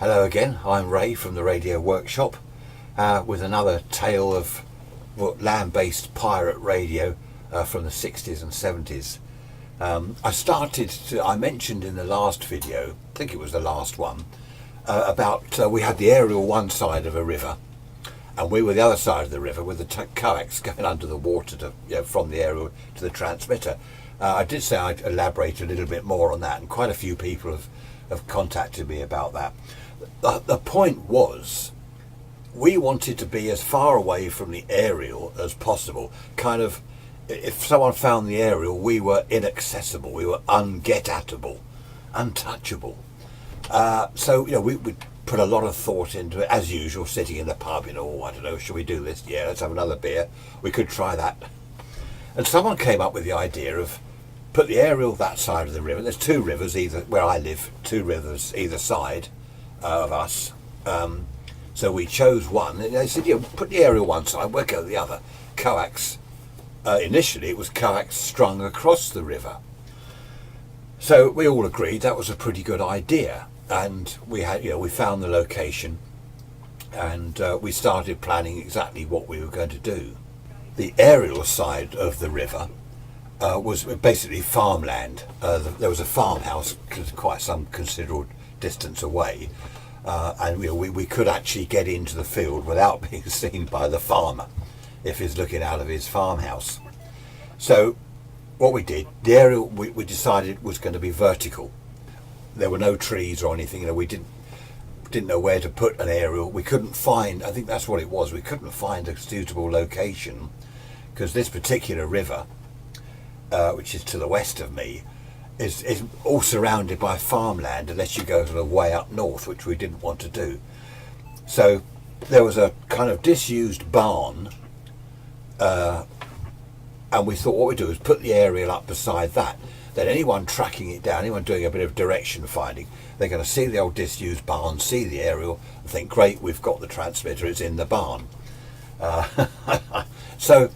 Hello again, I'm Ray from the Radio Workshop with another tale of land-based pirate radio from the 60s and 70s. I mentioned in the last video, I think it was the last one, about we had the aerial one side of a river and we were the other side of the river with the coax going under the water from the aerial to the transmitter. I did say I'd elaborate a little bit more on that, and quite a few people have contacted me about that. The point was, we wanted to be as far away from the aerial as possible. Kind of, if someone found the aerial, we were inaccessible, we were unget-atable, untouchable. So we put a lot of thought into it, as usual, sitting in the pub, I don't know, should we do this? Yeah, let's have another beer. We could try that. And someone came up with the idea of put the aerial that side of the river. There's two rivers, either where I live, two rivers either side of us. So we chose one, and they said, put the aerial one side, we'll go the other. Coax. Initially, it was coax strung across the river. So we all agreed that was a pretty good idea, and we found the location, and we started planning exactly what we were going to do. The aerial side of the river was basically farmland. There was a farmhouse quite some considerable distance away, and we could actually get into the field without being seen by the farmer if he's looking out of his farmhouse. So what we did, the aerial we decided was going to be vertical. There were no trees or anything. We didn't know where to put an aerial. We couldn't find, I think that's what it was, we couldn't find a suitable location, because this particular river, which is to the west of me, is all surrounded by farmland unless you go sort of way up north, which we didn't want to do. So there was a kind of disused barn, and we thought what we'd do is put the aerial up beside that. Then anyone tracking it down, anyone doing a bit of direction finding, they're going to see the old disused barn, see the aerial, and think, great, we've got the transmitter, it's in the barn. So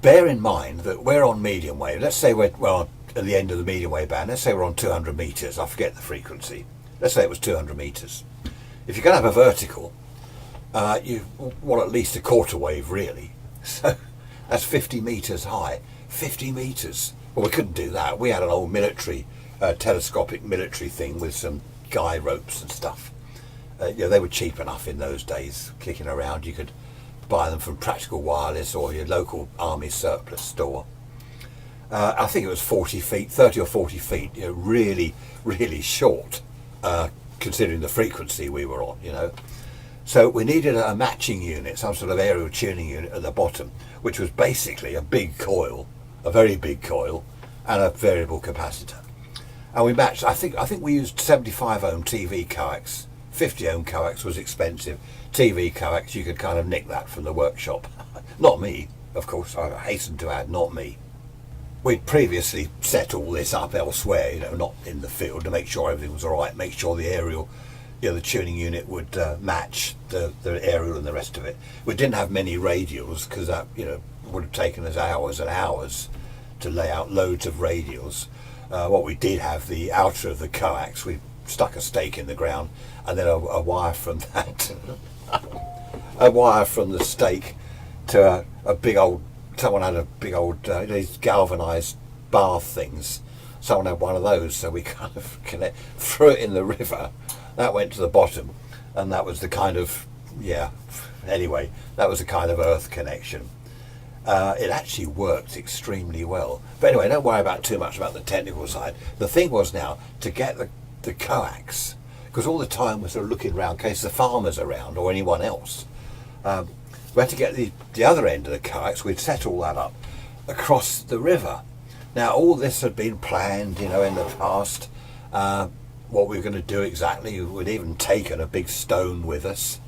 bear in mind that we're on medium wave. Let's say we're at the end of the medium wave band. Let's say we're on 200 meters. I forget the frequency. Let's say it was 200 meters. If you're going to have a vertical, you want at least a quarter wave, really. So that's 50 meters high. 50 meters. Well, we couldn't do that. We had an old military, telescopic military thing with some guy ropes and stuff. They were cheap enough in those days, kicking around. You could buy them from Practical Wireless or your local army surplus store. I think it was 40 feet, 30 or 40 feet, really, really short, considering the frequency we were on, So we needed a matching unit, some sort of aerial tuning unit at the bottom, which was basically a big coil, a very big coil, and a variable capacitor. And we matched, I think we used 75 ohm TV coax. 50 ohm coax was expensive. TV coax, you could kind of nick that from the workshop. Not me, of course, I hasten to add, not me. We'd previously set all this up elsewhere, not in the field, to make sure everything was all right, make sure the aerial, the tuning unit would match the aerial and the rest of it. We didn't have many radials, because that, would have taken us hours and hours to lay out loads of radials. What we did have, the outer of the coax, we stuck a stake in the ground, and then a wire from that, a wire from the stake to a big old, someone had a big old, these galvanised bath things. Someone had one of those, so we kind of threw it in the river. That went to the bottom, and that was the kind of, anyway, that was the kind of earth connection. It actually worked extremely well. But anyway, don't worry too much about the technical side. The thing was now to get the coax, because all the time we're sort of looking around in case the farmer's around or anyone else. We had to get the other end of the coax. We'd set all that up across the river. Now all this had been planned, in the past. What we were going to do exactly, we'd even taken a big stone with us,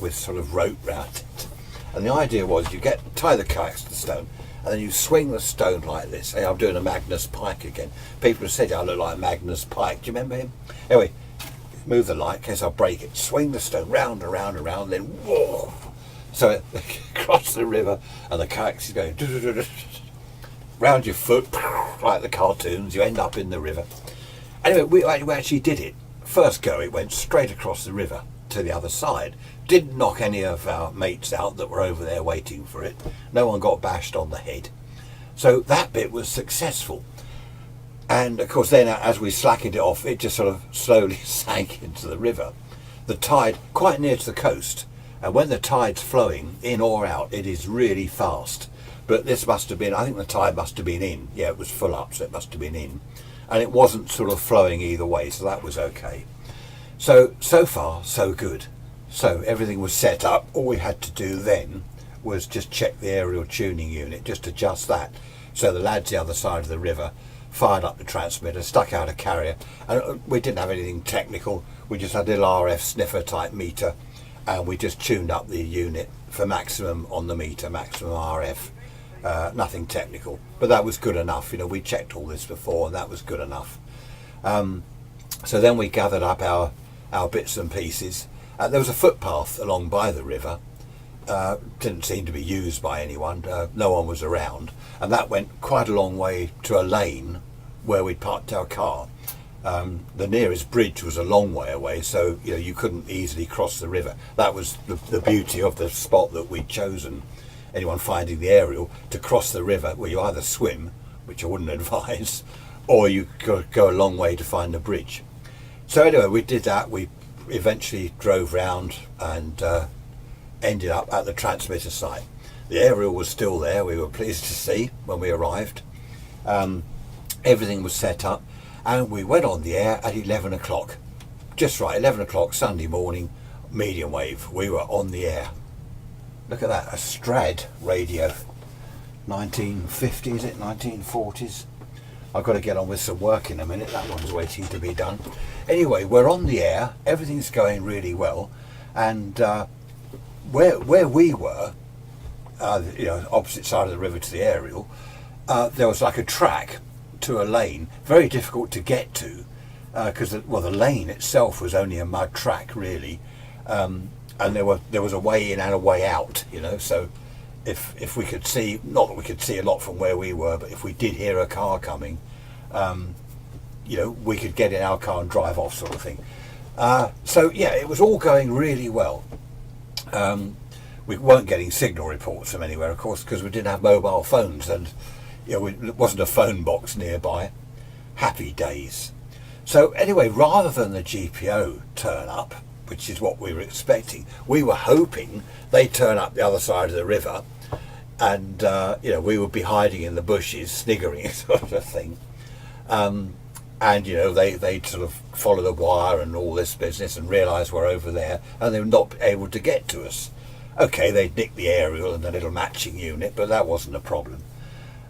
with sort of rope round it. And the idea was you tie the coax to the stone, and then you swing the stone like this. Hey, I'm doing a Magnus Pike again. People have said I look like Magnus Pike. Do you remember him? Anyway, move the light in case I break it. Swing the stone round and round and round, then whoa. So across the river, and the coax is going round your foot like the cartoons. You end up in the river. Anyway, we actually did it first go it went straight across the river to the other side. Didn't knock any of our mates out that were over there waiting for it. No one got bashed on the head. So that bit was successful. And of course then as we slackened it off, it just sort of slowly sank into the river. The tide, quite near to the coast, and when the tide's flowing in or out, it is really fast. But this must have been, I think the tide must have been in. Yeah, it was full up, so it must have been in. And it wasn't sort of flowing either way, so that was okay. So far, so good. So everything was set up. All we had to do then was just check the aerial tuning unit, just adjust that. So the lads the other side of the river fired up the transmitter, stuck out a carrier, and we didn't have anything technical. We just had a little RF sniffer type meter, and we just tuned up the unit for maximum on the meter, maximum RF. Nothing technical, but that was good enough. You know, we checked all this before, and that was good enough. So then we gathered up our bits and pieces. There was a footpath along by the river. Didn't seem to be used by anyone. No one was around, and that went quite a long way to a lane where we'd parked our car. The nearest bridge was a long way away, so you know you couldn't easily cross the river. That was the beauty of the spot that we'd chosen. Anyone finding the aerial, to cross the river, well, you either swim, which I wouldn't advise, or you go a long way to find the bridge. So anyway, we did that. We eventually drove round and ended up at the transmitter site. The aerial was still there. We were pleased to see when we arrived. Everything was set up, and we went on the air at 11 o'clock. Just right, 11 o'clock Sunday morning, medium wave. We were on the air. Look at that, a Strad radio. 1950s, is it? 1940s? I've got to get on with some work in a minute. That one's waiting to be done. Anyway, we're on the air. Everything's going really well. And where we were, you know, opposite side of the river to the aerial, there was like a track to a lane. Very difficult to get to because, well, the lane itself was only a mud track, really. And there was a way in and a way out, you know, so if we could see, not that we could see a lot from where we were, but if we did hear a car coming, you know, we could get in our car and drive off, sort of thing. So yeah, it was all going really well. We weren't getting signal reports from anywhere, of course, because we didn't have mobile phones, and you know, it wasn't a phone box nearby. Happy days. So anyway, rather than the GPO turn up, which is what we were expecting, we were hoping they'd turn up the other side of the river, and you know, we would be hiding in the bushes, sniggering, sort of thing. And you know, they'd sort of follow the wire and all this business and realise we're over there, and they were not able to get to us. Okay, they'd nick the aerial and the little matching unit, but that wasn't a problem.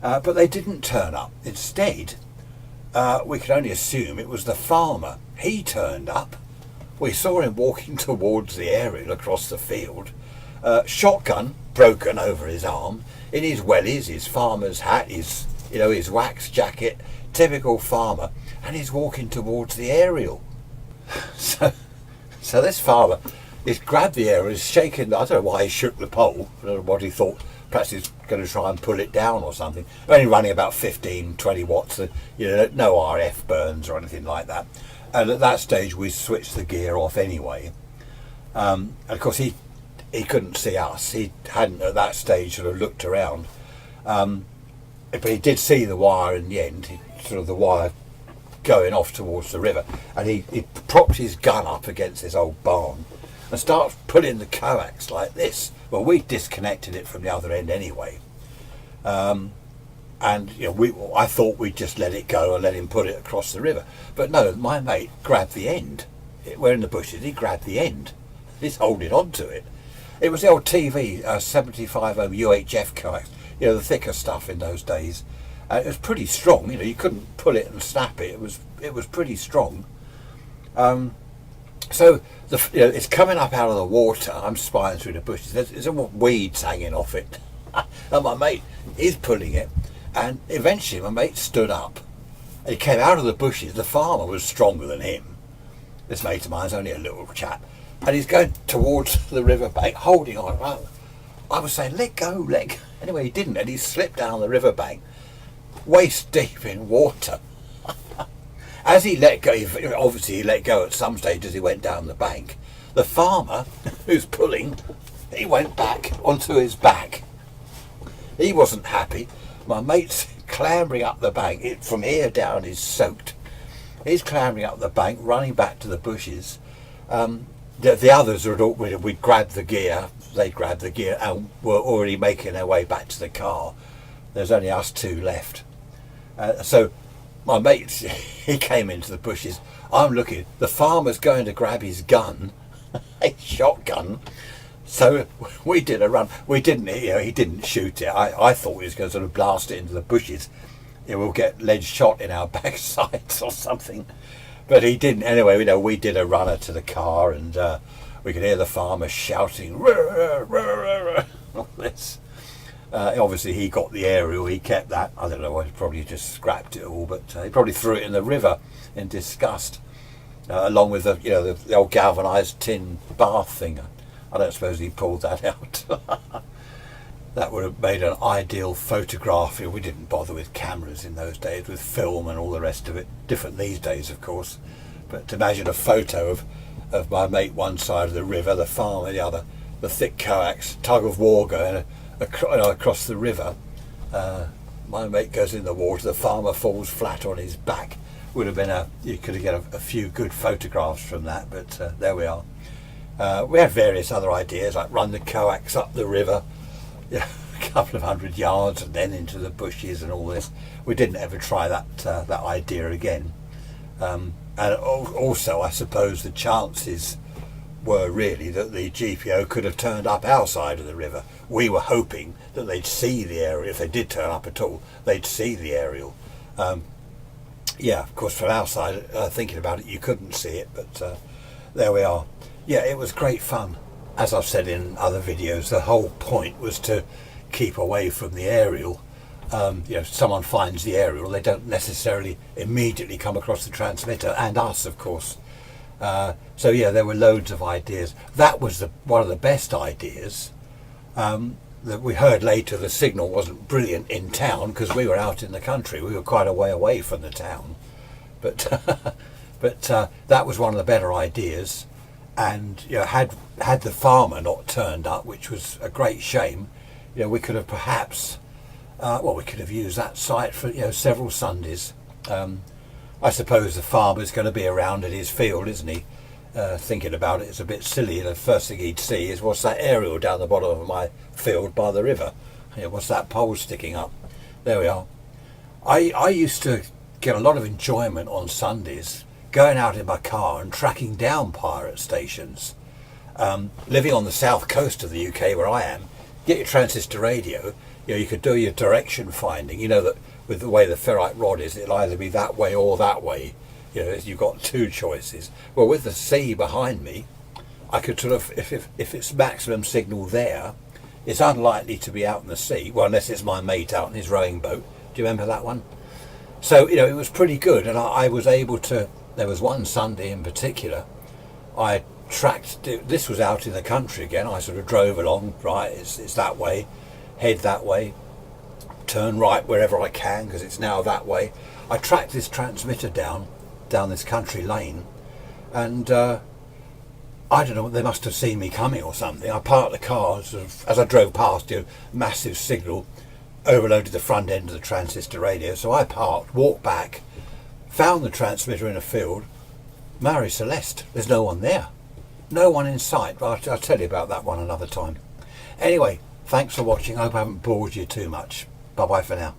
But they didn't turn up. Instead, we could only assume it was the farmer. He turned up. We saw him walking towards the aerial across the field, shotgun broken over his arm, in his wellies, his farmer's hat, his wax jacket, typical farmer, and he's walking towards the aerial. So this farmer, he's grabbed the aerial, he's shaking. I don't know why he shook the pole. I don't know what he thought. Perhaps he's going to try and pull it down or something. Only running about 15, 20 watts. You know, no RF burns or anything like that. And at that stage, we switched the gear off anyway. And of course, he couldn't see us. He hadn't at that stage sort of looked around. But he did see the wire in the end, sort of the wire going off towards the river. And he propped his gun up against this old barn and starts pulling the coax like this. Well, we disconnected it from the other end anyway. And you know, I thought we'd just let it go and let him put it across the river. But no, my mate grabbed the end. We're in the bushes, he grabbed the end. He's holding on to it. It was the old TV 75 ohm UHF coax, you know, the thicker stuff in those days. It was pretty strong, you know, you couldn't pull it and snap it. It was pretty strong. So you know, it's coming up out of the water. I'm spying through the bushes. There's some weeds hanging off it. And my mate is pulling it. And eventually my mate stood up. He came out of the bushes. The farmer was stronger than him. This mate of mine's only a little chap. And he's going towards the riverbank, holding on. I was saying, let go, let go. Anyway, he didn't, and he slipped down the riverbank, waist deep in water. as he let go, obviously he let go at some stage as he went down the bank. The farmer who's pulling, he went back onto his back. He wasn't happy. My mate's clambering up the bank. From here down is soaked. He's clambering up the bank, running back to the bushes. The others had we'd grabbed the gear. They grabbed the gear and were already making their way back to the car. There's only us two left. So my mate, he came into the bushes. I'm looking. The farmer's going to grab his gun, a shotgun. So we did a run. We didn't, he didn't shoot it. I thought he was going to sort of blast it into the bushes. We'll get lead shot in our backsides or something. But he didn't. Anyway, we did a runner to the car, and we could hear the farmer shouting, "Rah, rah, rah," all this. Obviously, he got the aerial. He kept that. I don't know. He probably just scrapped it all, but he probably threw it in the river in disgust, along with the old galvanised tin bath thing. I don't suppose he pulled that out. That would have made an ideal photograph. We didn't bother with cameras in those days, with film and all the rest of it. Different these days, of course. But imagine a photo of my mate one side of the river, the farmer the other, the thick coax, tug of war going across the river. My mate goes in the water, the farmer falls flat on his back. Would have been you could have got a few good photographs from that, but there we are. We had various other ideas, like run the coax up the river, a couple of 100 yards and then into the bushes and all this. We didn't ever try that idea again. And also, I suppose the chances were really that the GPO could have turned up our side of the river. We were hoping that they'd see the aerial. If they did turn up at all, they'd see the aerial. Yeah, of course, from our side, thinking about it, you couldn't see it, but there we are. Yeah, it was great fun. As I've said in other videos, the whole point was to keep away from the aerial. Someone finds the aerial, they don't necessarily immediately come across the transmitter, and us, of course. So yeah, there were loads of ideas. That was one of the best ideas. That we heard later, the signal wasn't brilliant in town because we were out in the country. We were quite a way away from the town. But that was one of the better ideas. And had the farmer not turned up, which was a great shame, we could have perhaps, we could have used that site for several Sundays. I suppose the farmer's going to be around at his field, isn't he? Thinking about it, it's a bit silly. The first thing he'd see is, what's that aerial down the bottom of my field by the river? What's that pole sticking up? There we are. I used to get a lot of enjoyment on Sundays going out in my car and tracking down pirate stations. Living on the south coast of the UK where I am, get your transistor radio, you could do your direction finding. That with the way the ferrite rod is, it'll either be that way or that way. You've got two choices. Well, with the sea behind me, I could sort of, if it's maximum signal there, it's unlikely to be out in the sea, well, unless it's my mate out in his rowing boat. Do you remember that one? So, it was pretty good, and I was able to. There was one Sunday in particular, I tracked, this was out in the country again, I sort of drove along, right, it's that way, head that way, turn right wherever I can because it's now that way. I tracked this transmitter down this country lane, and I don't know, they must have seen me coming or something. I parked the car, sort of, as I drove past, massive signal, overloaded the front end of the transistor radio, so I parked, walked back, found the transmitter in a field. Marie Celeste, there's no one there. No one in sight. I'll tell you about that one another time. Anyway, thanks for watching. I hope I haven't bored you too much. Bye bye for now.